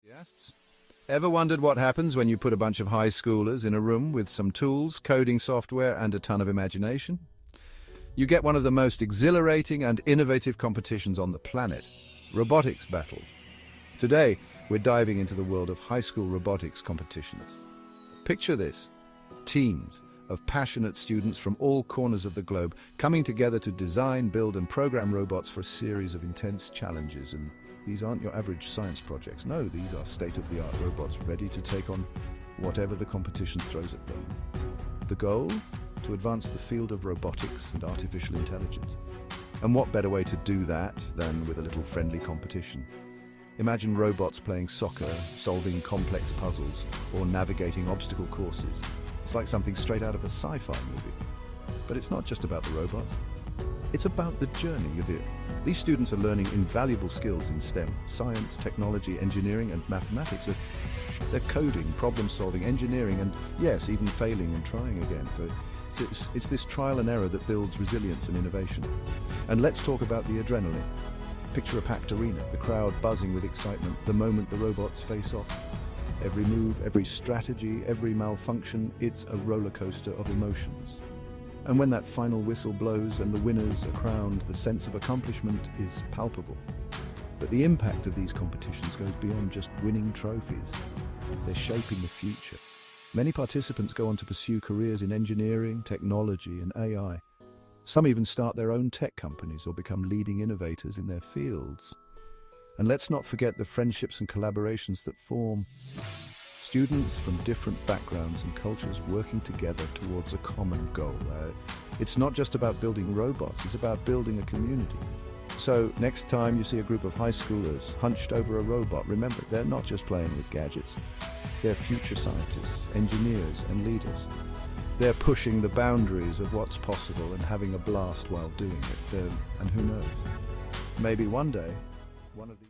Yes. Ever wondered what happens when you put a bunch of high schoolers in a room with some tools, coding software, and a ton of imagination? You get one of the most exhilarating and innovative competitions on the planet, robotics battles. Today, we're diving into the world of high school robotics competitions. Picture this: teams of passionate students from all corners of the globe coming together to design, build, and program robots for a series of intense challenges. And these aren't your average science projects. No, these are state-of-the-art robots ready to take on whatever the competition throws at them. The goal? To advance the field of robotics and artificial intelligence. And what better way to do that than with a little friendly competition? Imagine robots playing soccer, solving complex puzzles, or navigating obstacle courses. It's like something straight out of a sci-fi movie. But it's not just about the robots. It's about the journey with it. These students are learning invaluable skills in STEM: science, technology, engineering, and mathematics. They're coding, problem-solving, engineering, and yes, even failing and trying again. So it's this trial and error that builds resilience and innovation. And let's talk about the adrenaline. Picture a packed arena, the crowd buzzing with excitement the moment the robots face off. Every move, every strategy, every malfunction, it's a roller coaster of emotions. And when that final whistle blows and the winners are crowned, the sense of accomplishment is palpable. But the impact of these competitions goes beyond just winning trophies. They're shaping the future. Many participants go on to pursue careers in engineering, technology, and AI. Some even start their own tech companies or become leading innovators in their fields. And let's not forget the friendships and collaborations that form. Students from different backgrounds and cultures working together towards a common goal. It's not just about building robots, it's about building a community. So next time you see a group of high schoolers hunched over a robot, remember, they're not just playing with gadgets. They're future scientists, engineers, and leaders. They're pushing the boundaries of what's possible and having a blast while doing it. And who knows? Maybe one day, one of these